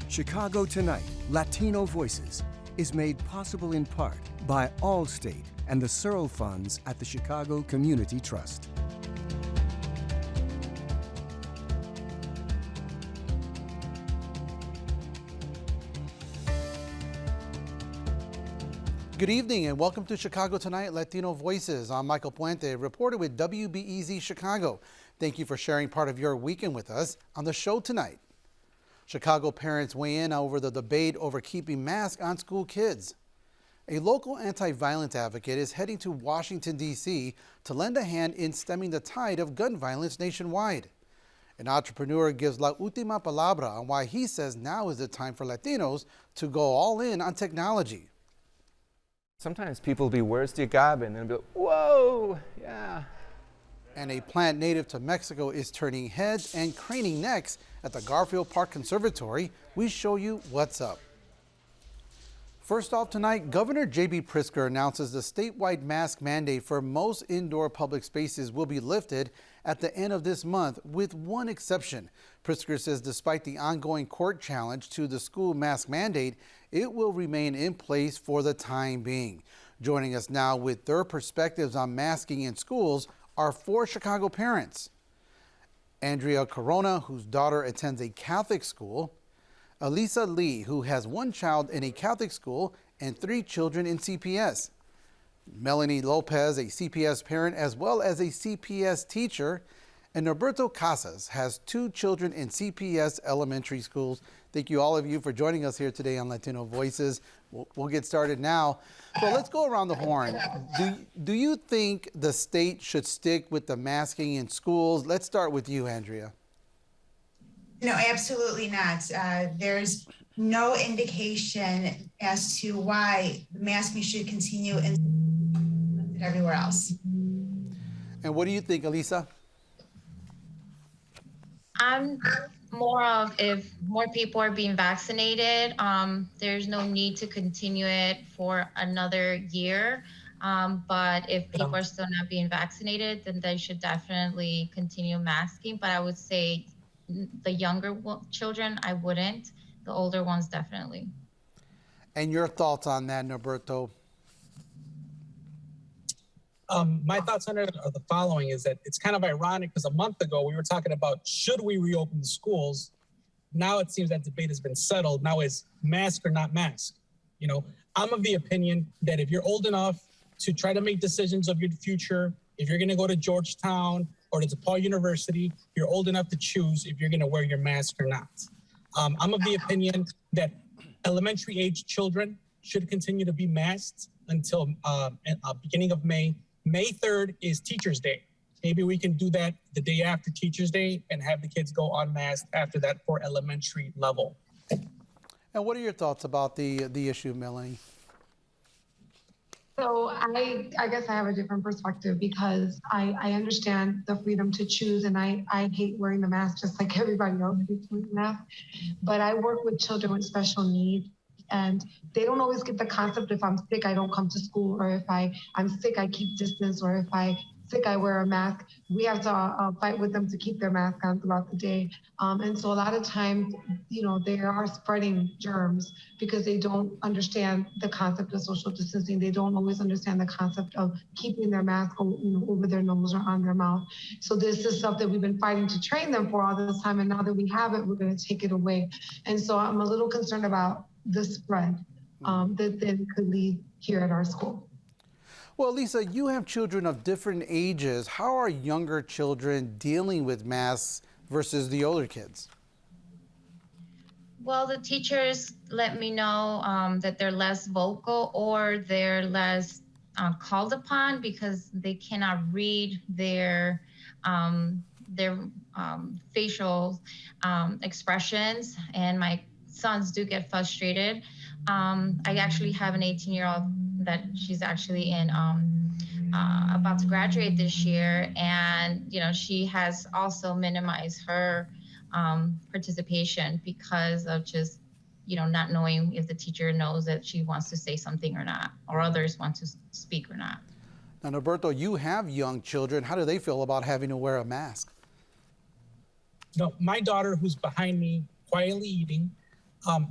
Chicago Tonight, Latino Voices is made possible in part by Allstate and the Searle Funds at the Chicago Community Trust. Good evening and welcome to Chicago Tonight, Latino Voices. I'm Michael Puente, reporter with WBEZ Chicago. Thank you for sharing part of your weekend with us on the show tonight. Chicago parents weigh in over the debate over keeping masks on school kids. A local anti-violence advocate is heading to Washington, D.C. to lend a hand in stemming the tide of gun violence nationwide. An entrepreneur gives la última palabra on why he says now is the time for Latinos to go all in on technology. Sometimes people will be, where's the agave? And then be like, whoa, yeah. And a plant native to Mexico is turning heads and craning necks at the Garfield Park Conservatory. We show you what's up. First off tonight, Governor J.B. Pritzker announces the statewide mask mandate for most indoor public spaces will be lifted at the end of this month, with one exception. Pritzker says despite the ongoing court challenge to the school mask mandate, it will remain in place for the time being. Joining us now with their perspectives on masking in schools are four Chicago parents. Andrea Corona, whose daughter attends a Catholic school, Elisa Lee, who has one child in a Catholic school and 3 children in CPS, Melanie Lopez, a CPS parent as well as a CPS teacher, and Norberto Casas has 2 children in CPS elementary schools. Thank you all of you for joining us here today on Latino Voices. We'll get started now. So let's go around the horn. Do you think the state should stick with the masking in schools? Let's start with you, Andrea. No, absolutely not. There's no indication as to why masking should continue and everywhere else. And what do you think, Elisa? I'm more of if more people are being vaccinated, there's no need to continue it for another year. But if people are still not being vaccinated, then they should definitely continue masking. But I would say the younger children, I wouldn't. The older ones, definitely. And your thoughts on that, Norberto? My thoughts on it are the following, is that it's kind of ironic because a month ago we were talking about should we reopen the schools. Now it seems that debate has been settled. Now is mask or not mask. You know, I'm of the opinion that if you're old enough to try to make decisions of your future, if you're going to go to Georgetown or to DePaul University, you're old enough to choose if you're going to wear your mask or not. I'm of the opinion that elementary age children should continue to be masked until beginning of May. May 3rd is Teachers' Day. Maybe we can do that the day after Teachers' Day and have the kids go unmasked after that for elementary level. And what are your thoughts about the issue, Melanie? So I guess I have a different perspective because I understand the freedom to choose, and I hate wearing the mask just like everybody else hates wearing the mask. But I work with children with special needs, and they don't always get the concept if I'm sick, I don't come to school, or if I'm sick, I keep distance, or if I'm sick, I wear a mask. We have to fight with them to keep their mask on throughout the day. And so a lot of times, you know, they are spreading germs because they don't understand the concept of social distancing. They don't always understand the concept of keeping their mask, over their nose or on their mouth. So this is stuff that we've been fighting to train them for all this time. And now that we have it, we're going to take it away. And so I'm a little concerned about the spread that then could lead here at our school. Well, Lisa, you have children of different ages. How are younger children dealing with masks versus the older kids? Well, the teachers let me know that they're less vocal or they're less called upon because they cannot read their facial expressions, and my sons do get frustrated. I actually have an 18-year-old that she's actually in about to graduate this year, and she has also minimized her participation because of just not knowing if the teacher knows that she wants to say something or not, or others want to speak or not. Now, Norberto, you have young children. How do they feel about having to wear a mask? No, my daughter, who's behind me quietly eating,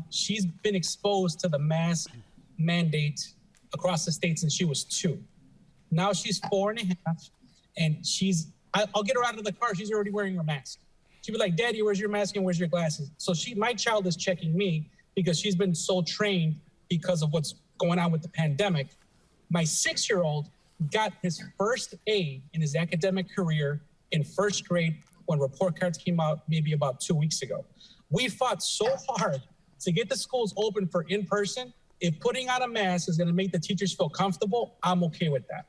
She's been exposed to the mask mandate across the state since she was 2. Now she's 4.5, and I'll get her out of the car. She's already wearing her mask. She'd be like, "Daddy, where's your mask and where's your glasses?" So my child is checking me because she's been so trained because of what's going on with the pandemic. My 6-year-old got his first A in his academic career in 1st grade when report cards came out maybe about 2 weeks ago. We fought so hard to get the schools open for in-person. If putting on a mask is going to make the teachers feel comfortable, I'm okay with that.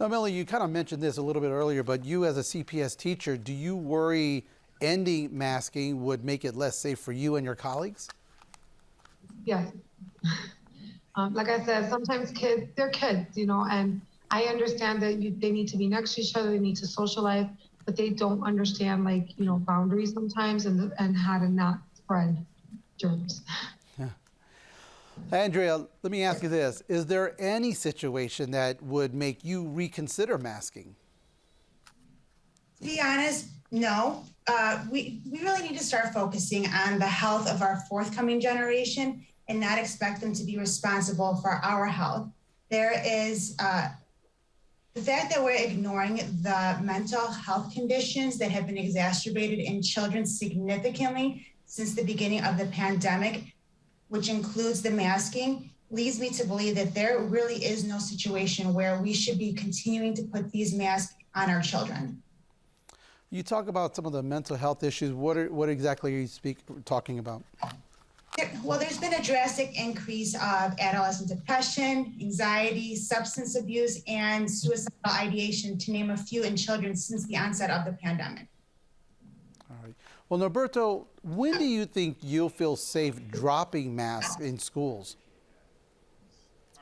Now, Melanie, you kind of mentioned this a little bit earlier, but you as a CPS teacher, do you worry ending masking would make it less safe for you and your colleagues? Yes. Like I said, sometimes they're kids, and I understand that they need to be next to each other, they need to socialize, but they don't understand, boundaries sometimes and how to not spread germs. Yeah. Andrea, let me ask you this. Is there any situation that would make you reconsider masking? To be honest, no. We really need to start focusing on the health of our forthcoming generation and not expect them to be responsible for our health. There is the fact that we're ignoring the mental health conditions that have been exacerbated in children significantly since the beginning of the pandemic, which includes the masking, leads me to believe that there really is no situation where we should be continuing to put these masks on our children. You talk about some of the mental health issues. What exactly are you talking about? Well, there's been a drastic increase of adolescent depression, anxiety, substance abuse, and suicidal ideation, to name a few, in children since the onset of the pandemic. All right. Well, Norberto, when do you think you'll feel safe dropping masks in schools?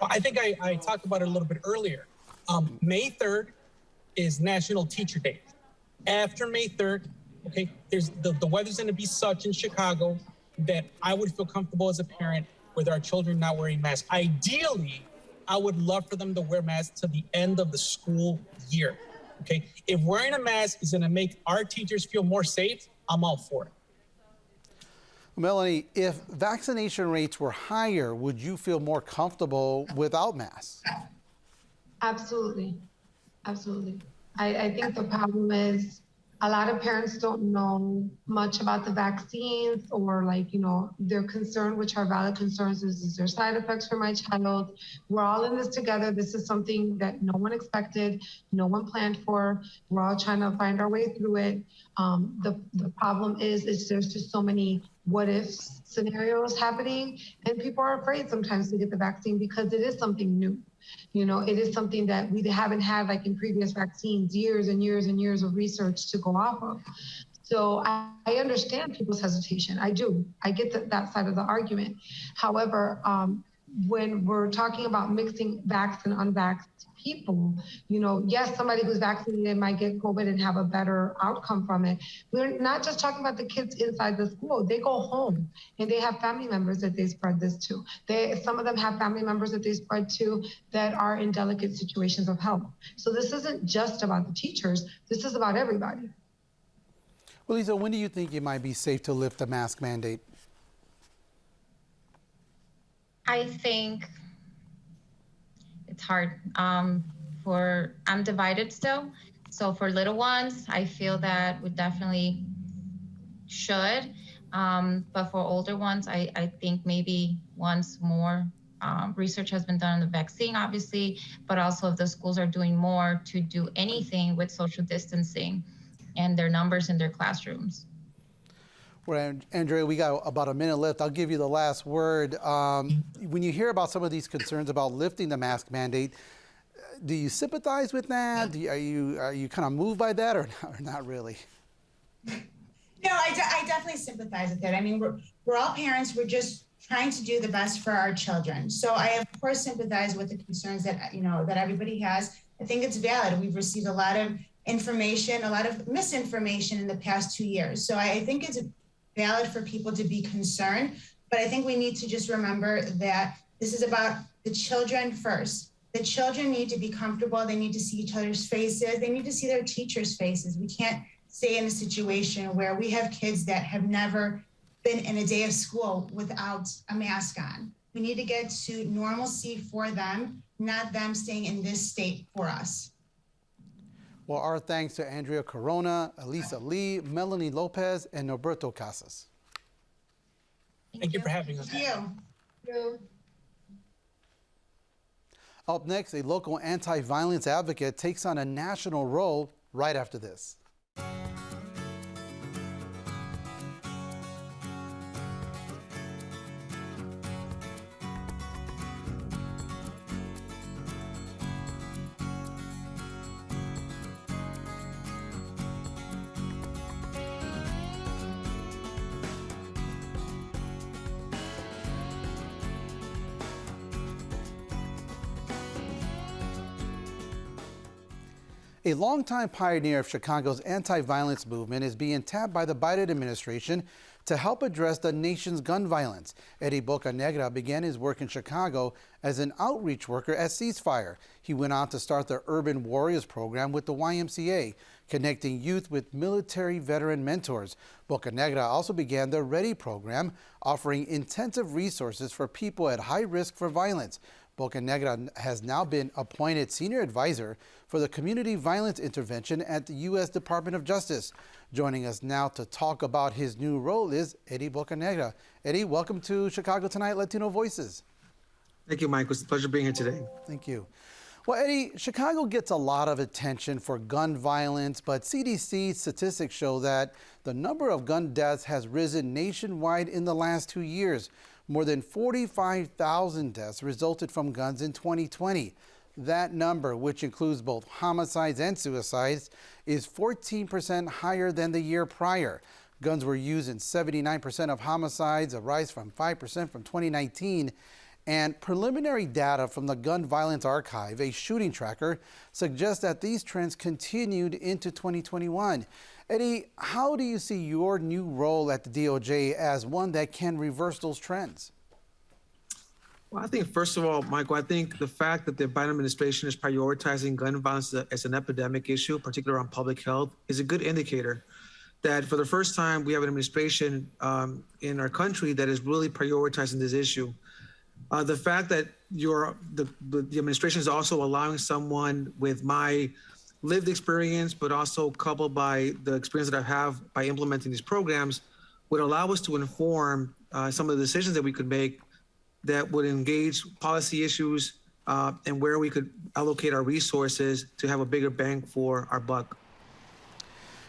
Well, I think I talked about it a little bit earlier. May 3rd is National Teacher Day. After May 3rd, okay, the weather's going to be such in Chicago that I would feel comfortable as a parent with our children not wearing masks. Ideally, I would love for them to wear masks to the end of the school year, okay? If wearing a mask is gonna make our teachers feel more safe, I'm all for it. Melanie, if vaccination rates were higher, would you feel more comfortable without masks? Absolutely. Absolutely. I think the problem is a lot of parents don't know much about the vaccines, or their concern, which are valid concerns, is there side effects for my child? We're all in this together. This is something that no one expected, no one planned for. We're all trying to find our way through it. The problem is there's just so many what if scenarios happening, and people are afraid sometimes to get the vaccine because it is something new. It is something that we haven't had, like in previous vaccines, years and years and years of research to go off of. So I understand people's hesitation. I do. I get that side of the argument. However, when we're talking about mixing vaxxed and unvaxxed people, yes, somebody who's vaccinated might get COVID and have a better outcome from it. We're not just talking about the kids inside the school. They go home and they have family members that they spread this to. Some of them have family members that they spread to that are in delicate situations of health. So this isn't just about the teachers. This is about everybody. Well, Lisa, when do you think it might be safe to lift the mask mandate? I think it's hard. I'm divided still. So for little ones, I feel that we definitely should. But for older ones, I think maybe once more research has been done on the vaccine, obviously, but also if the schools are doing more to do anything with social distancing and their numbers in their classrooms. Well, Andrea, we got about a minute left. I'll give you the last word. When you hear about some of these concerns about lifting the mask mandate, do you sympathize with that? Are you kind of moved by that, or not really? No, I definitely sympathize with it. I mean, we're all parents. We're just trying to do the best for our children. So I, of course, sympathize with the concerns that that everybody has. I think it's valid. We've received a lot of information, a lot of misinformation in the past 2 years. So I think it's valid for people to be concerned, but I think we need to just remember that this is about the children first. The children need to be comfortable. They need to see each other's faces. They need to see their teachers' faces. We can't stay in a situation where we have kids that have never been in a day of school without a mask on. We need to get to normalcy for them, not them staying in this state for us. Well, our thanks to Andrea Corona, Elisa Lee, Melanie Lopez, and Norberto Casas. Thank you for having us. Thank you. Up next, a local anti-violence advocate takes on a national role right after this. A longtime pioneer of Chicago's anti-violence movement is being tapped by the Biden administration to help address the nation's gun violence. Eddie Bocanegra began his work in Chicago as an outreach worker at Ceasefire. He went on to start the Urban Warriors program with the YMCA, connecting youth with military veteran mentors. Bocanegra also began the Ready program, offering intensive resources for people at high risk for violence. Bocanegra has now been appointed senior advisor for the community violence intervention at the U.S. Department of Justice. Joining us now to talk about his new role is Eddie Bocanegra. Eddie, welcome to Chicago Tonight Latino Voices. Thank you, Mike. It's a pleasure being here today. Thank you. Well, Eddie, Chicago gets a lot of attention for gun violence, but CDC statistics show that the number of gun deaths has risen nationwide in the last 2 years. More than 45,000 deaths resulted from guns in 2020. That number, which includes both homicides and suicides, is 14% higher than the year prior. Guns were used in 79% of homicides, a rise from 5% from 2019. And preliminary data from the Gun Violence Archive, a shooting tracker, suggests that these trends continued into 2021. Eddie, how do you see your new role at the DOJ as one that can reverse those trends? Well, I think, first of all, Michael, I think the fact that the Biden administration is prioritizing gun violence as an epidemic issue, particularly on public health, is a good indicator that for the first time we have an administration in our country that is really prioritizing this issue. The fact that the administration is also allowing someone with my lived experience, but also coupled by the experience that I have by implementing these programs, would allow us to inform some of the decisions that we could make that would engage policy issues and where we could allocate our resources to have a bigger bang for our buck.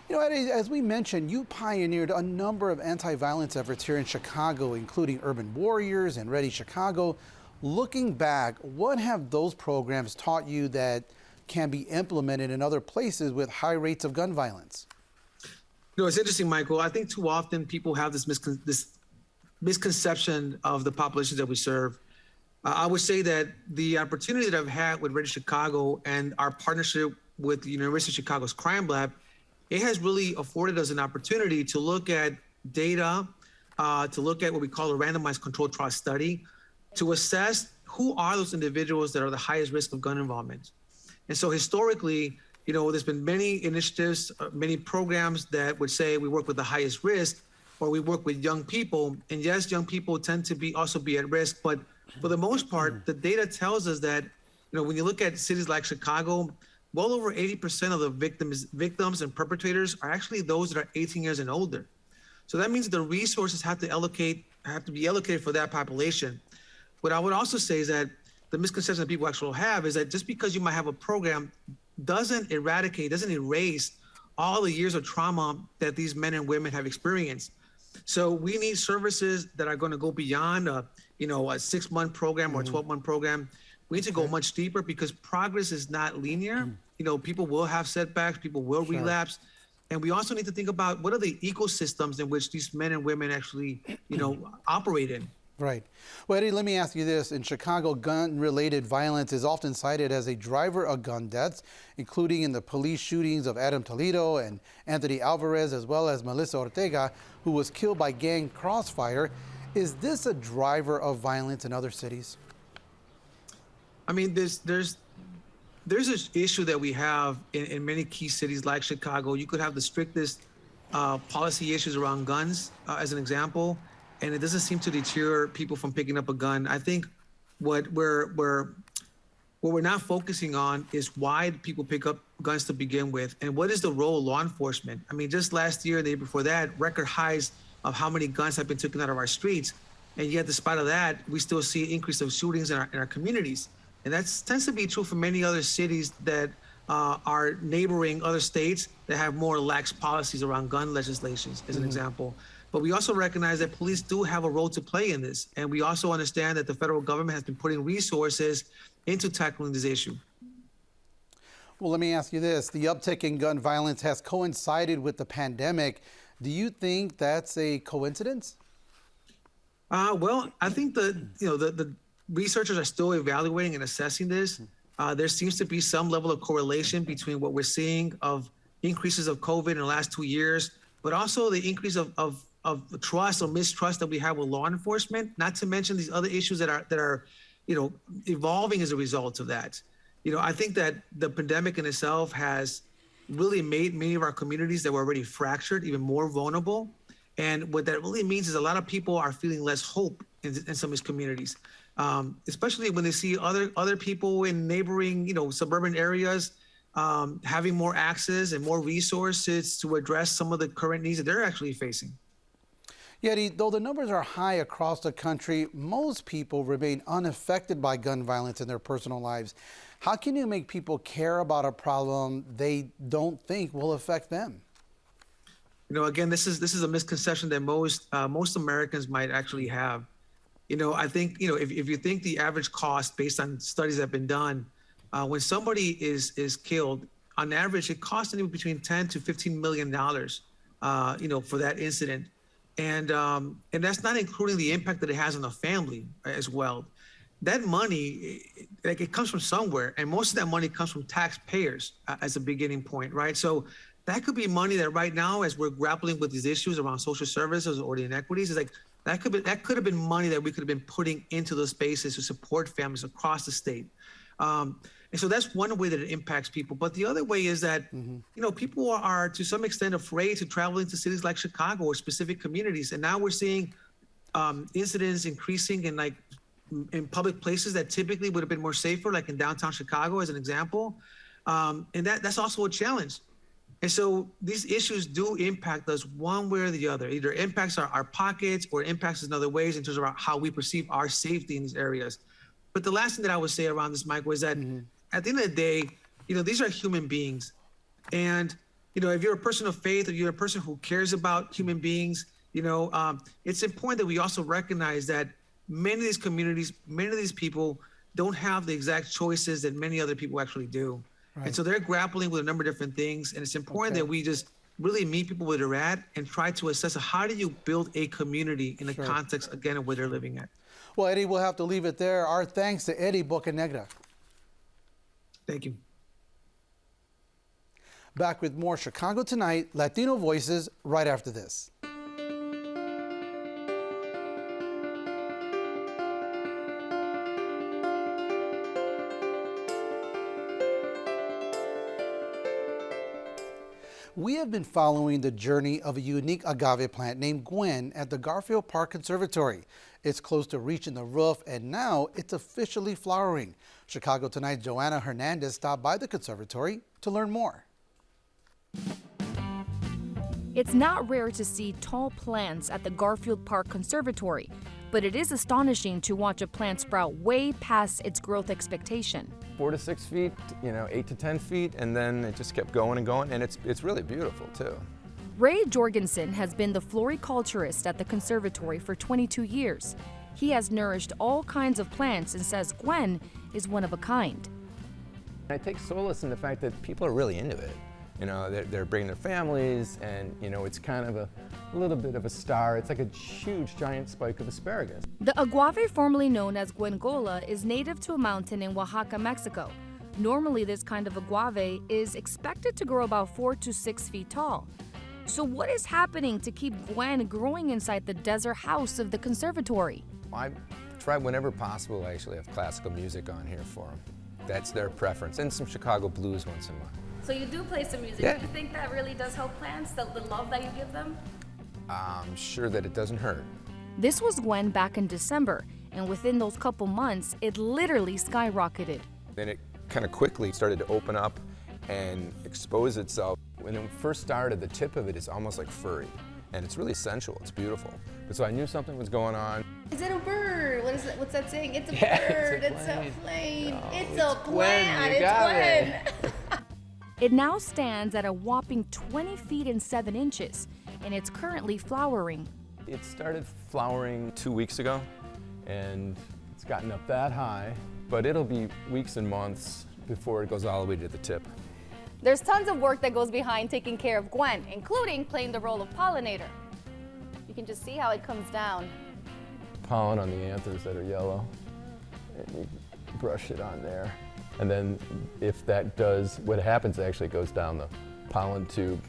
You know, Eddie, as we mentioned, you pioneered a number of anti-violence efforts here in Chicago, including Urban Warriors and Ready Chicago. Looking back, what have those programs taught you that can be implemented in other places with high rates of gun violence? You know, it's interesting, Michael. I think too often people have this misconception of the populations that we serve. I would say that the opportunity that I've had with Ready Chicago and our partnership with the University of Chicago's Crime Lab, it has really afforded us an opportunity to look at data, to look at what we call a randomized controlled trial study, to assess who are those individuals that are the highest risk of gun involvement. And so historically, you know, there's been many initiatives, many programs that would say we work with the highest risk, or we work with young people. And yes, young people tend to also be at risk, but for the most part, the data tells us that, you know, when you look at cities like Chicago, well over 80% of the victims and perpetrators are actually those that are 18 years and older. So that means the resources have to be allocated for that population. What I would also say is that the misconception that people actually have is that just because you might have a program doesn't erase all the years of trauma that these men and women have experienced. So we need services that are going to go beyond a 6-month program or a 12-month program. We need to go much deeper because progress is not linear. You know, people will have setbacks, people will relapse. And we also need to think about what are the ecosystems in which these men and women actually, operate in. Right. Well, Eddie, let me ask you this. In Chicago, gun-related violence is often cited as a driver of gun deaths, including in the police shootings of Adam Toledo and Anthony Alvarez, as well as Melissa Ortega, who was killed by gang crossfire. Is this a driver of violence in other cities? I mean, there's an issue that we have in many key cities like Chicago. You could have the strictest policy issues around guns, as an example, and it doesn't seem to deter people from picking up a gun. I think what we're not focusing on is why people pick up guns to begin with, and what is the role of law enforcement. I mean, just last year, the year before that, record highs of how many guns have been taken out of our streets, and yet, despite of that, we still see an increase of shootings in our communities, and that tends to be true for many other cities that are neighboring other states that have more lax policies around gun legislations, as an example. But we also recognize that police do have a role to play in this, and we also understand that the federal government has been putting resources into tackling this issue. Well, let me ask you this. The uptick in gun violence has coincided with the pandemic. Do you think that's a coincidence? Well, I think the researchers are still evaluating and assessing this. There seems to be some level of correlation between what we're seeing of increases of COVID in the last 2 years, but also the increase of trust or mistrust that we have with law enforcement, not to mention these other issues that are evolving as a result of that. I think that the pandemic in itself has really made many of our communities that were already fractured even more vulnerable. And what that really means is a lot of people are feeling less hope in some of these communities, especially when they see other people in neighboring, suburban areas having more access and more resources to address some of the current needs that they're actually facing. Yet, though the numbers are high across the country, most people remain unaffected by gun violence in their personal lives. How can you make people care about a problem they don't think will affect them? Again, this is a misconception that most Americans might actually have. I think, if you think the average cost based on studies that have been done, when somebody is killed, on average, it costs anywhere between $10 to $15 million, for that incident. And that's not including the impact that it has on the family as well. That money, it comes from somewhere, and most of that money comes from taxpayers as a beginning point, right? So that could be money that right now, as we're grappling with these issues around social services or the inequities, is like that could have been money that we could have been putting into those spaces to support families across the state. And so that's one way that it impacts people. But the other way is that, people are to some extent afraid to travel into cities like Chicago or specific communities. And now we're seeing incidents increasing in public places that typically would have been more safer, like in downtown Chicago, as an example. And that's also a challenge. And so these issues do impact us one way or the other. Either impacts our pockets or impacts us in other ways in terms of how we perceive our safety in these areas. But the last thing that I would say around this, Michael, is that at the end of the day, these are human beings. And, if you're a person of faith or you're a person who cares about human beings, it's important that we also recognize that many of these communities, many of these people don't have the exact choices that many other people actually do. Right. And so they're grappling with a number of different things. And it's important that we just really meet people where they're at and try to assess how do you build a community in the context, again, of where they're living at. Well, Eddie, we'll have to leave it there. Our thanks to Eddie Bocanegra. Thank you. Back with more Chicago Tonight, Latino Voices, right after this. We have been following the journey of a unique agave plant named Gwen at the Garfield Park Conservatory. It's close to reaching the roof, and now it's officially flowering. Chicago Tonight's Joanna Hernandez stopped by the conservatory to learn more. It's not rare to see tall plants at the Garfield Park Conservatory, but it is astonishing to watch a plant sprout way past its growth expectation. 4 to 6 feet, 8 to 10 feet, and then it just kept going and going, and it's really beautiful too. Ray Jorgensen has been the floriculturist at the conservatory for 22 years. He has nourished all kinds of plants and says Gwen is one of a kind. I take solace in the fact that people are really into it. They're bringing their families, and it's kind of a little bit of a star. It's like a huge giant spike of asparagus. The agave, formerly known as Gwengola, is native to a mountain in Oaxaca, Mexico. Normally, this kind of agave is expected to grow about 4 to 6 feet tall. So what is happening to keep Gwen growing inside the desert house of the conservatory? I try whenever possible to actually have classical music on here for them. That's their preference, and some Chicago blues once in a while. So you do play some music. Yeah. Do you think that really does help plants, the love that you give them? I'm sure that it doesn't hurt. This was Gwen back in December, and within those couple months, it literally skyrocketed. Then it kind of quickly started to open up and expose itself. When it first started, the tip of it is almost like furry, and it's really sensual, it's beautiful. But so I knew something was going on. Is it a bird? What is it? What's that saying? It's a Yeah, bird. it's a plane. No, it's it's a plant. Gwen, you got It's Gwen. It now stands at a whopping 20 feet and 7 inches, and it's currently flowering. It started flowering 2 weeks ago, and it's gotten up that high, but it'll be weeks and months before it goes all the way to the tip. There's tons of work that goes behind taking care of Gwen, including playing the role of pollinator. You can just see how it comes down. Pollen on the anthers that are yellow, and you brush it on there. And then if that does, what happens actually goes down the pollen tube,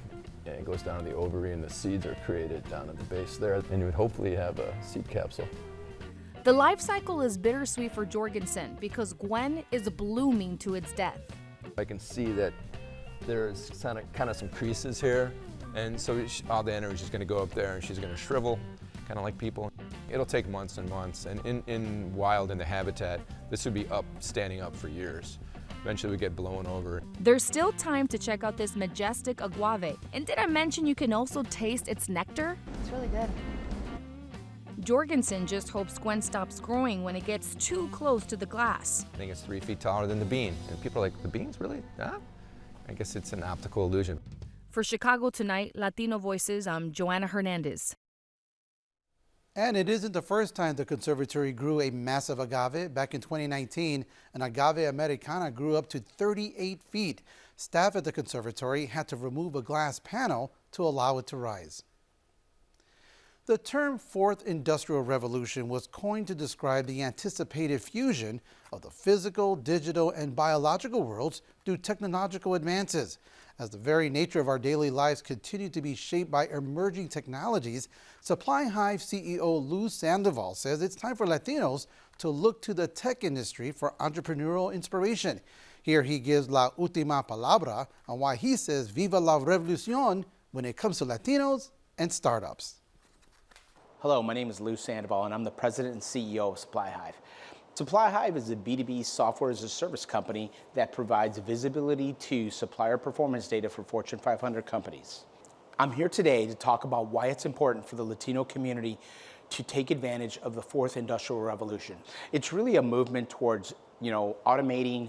and it goes down to the ovary, and the seeds are created down at the base there, and you would hopefully have a seed capsule. The life cycle is bittersweet for Jorgensen because Gwen is blooming to its death. I can see that there's kind of some creases here, and so all the energy is going to go up there, and she's going to shrivel, kind of like people. It'll take months and months, and in wild, in the habitat, this would be standing up for years. Eventually we get blown over. There's still time to check out this majestic agave. And did I mention you can also taste its nectar? It's really good. Jorgensen just hopes Gwen stops growing when it gets too close to the glass. I think it's 3 feet taller than the bean. And people are like, the bean's really? Huh? I guess it's an optical illusion. For Chicago Tonight, Latino Voices, I'm Joanna Hernandez. And it isn't the first time the conservatory grew a massive agave. Back in 2019, an agave americana grew up to 38 feet. Staff at the conservatory had to remove a glass panel to allow it to rise. The term Fourth Industrial Revolution was coined to describe the anticipated fusion of the physical, digital, and biological worlds through technological advances. As the very nature of our daily lives continue to be shaped by emerging technologies, Supply Hive CEO Lou Sandoval says it's time for Latinos to look to the tech industry for entrepreneurial inspiration. Here he gives la última palabra on why he says viva la revolución when it comes to Latinos and startups. Hello, my name is Lou Sandoval, and I'm the president and CEO of Supply Hive. Supply Hive is a B2B software as a service company that provides visibility to supplier performance data for Fortune 500 companies. I'm here today to talk about why it's important for the Latino community to take advantage of the fourth industrial revolution. It's really a movement towards, automating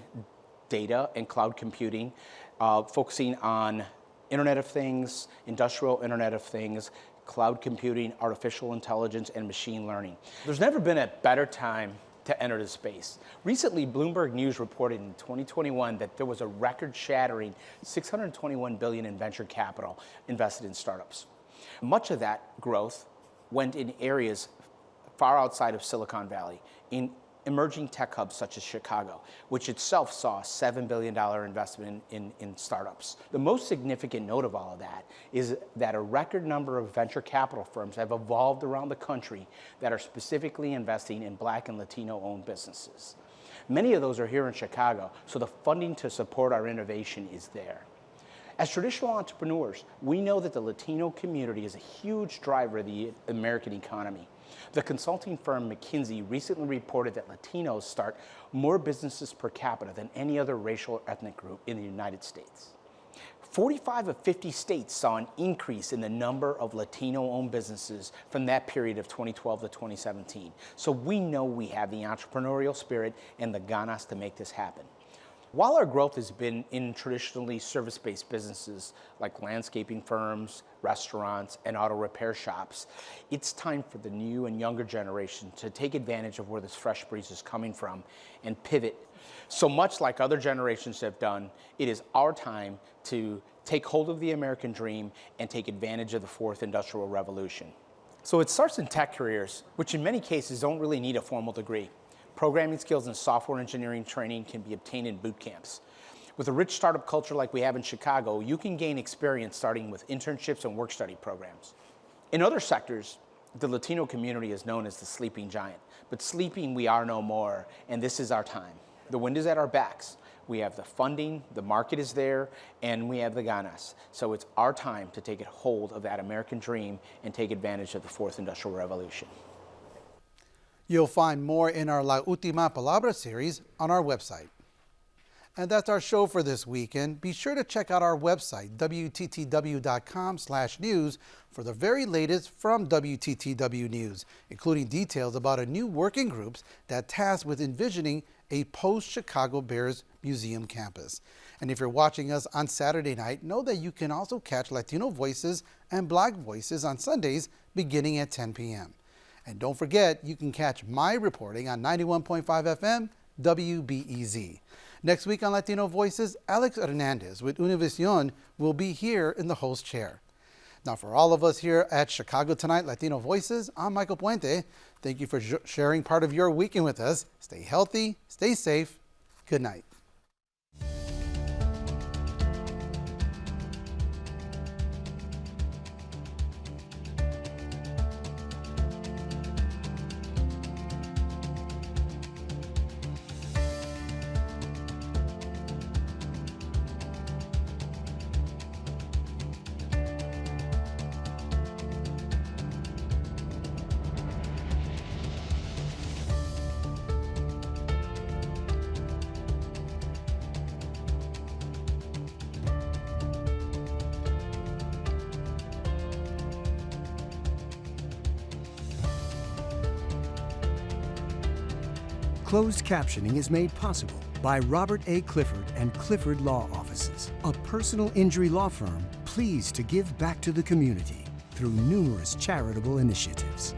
data and cloud computing, focusing on Internet of Things, industrial Internet of Things, cloud computing, artificial intelligence, and machine learning. There's never been a better time to enter the space. Recently, Bloomberg News reported in 2021 that there was a record-shattering $621 billion in venture capital invested in startups. Much of that growth went in areas far outside of Silicon Valley, in emerging tech hubs such as Chicago, which itself saw a $7 billion investment in startups. The most significant note of all of that is that a record number of venture capital firms have evolved around the country that are specifically investing in Black and Latino-owned businesses. Many of those are here in Chicago, so the funding to support our innovation is there. As traditional entrepreneurs, we know that the Latino community is a huge driver of the American economy. The consulting firm McKinsey recently reported that Latinos start more businesses per capita than any other racial or ethnic group in the United States. 45 of 50 states saw an increase in the number of Latino-owned businesses from that period of 2012 to 2017. So we know we have the entrepreneurial spirit and the ganas to make this happen. While our growth has been in traditionally service-based businesses like landscaping firms, restaurants, and auto repair shops, it's time for the new and younger generation to take advantage of where this fresh breeze is coming from and pivot. So much like other generations have done, it is our time to take hold of the American dream and take advantage of the fourth industrial revolution. So it starts in tech careers, which in many cases don't really need a formal degree. Programming skills and software engineering training can be obtained in boot camps. With a rich startup culture like we have in Chicago, you can gain experience starting with internships and work-study programs. In other sectors, the Latino community is known as the sleeping giant. But sleeping we are no more, and this is our time. The wind is at our backs. We have the funding, the market is there, and we have the ganas. So it's our time to take hold of that American dream and take advantage of the fourth industrial revolution. You'll find more in our La Última Palabra series on our website. And that's our show for this weekend. Be sure to check out our website, WTTW.com/news, for the very latest from WTTW News, including details about a new working group that's tasked with envisioning a post-Chicago Bears Museum campus. And if you're watching us on Saturday night, know that you can also catch Latino Voices and Black Voices on Sundays beginning at 10 p.m. And don't forget, you can catch my reporting on 91.5 FM WBEZ. Next week on Latino Voices, Alex Hernandez with Univision will be here in the host chair. Now, for all of us here at Chicago Tonight Latino Voices, I'm Michael Puente. Thank you for sharing part of your weekend with us. Stay healthy, stay safe. Good night. Closed captioning is made possible by Robert A. Clifford and Clifford Law Offices, a personal injury law firm pleased to give back to the community through numerous charitable initiatives.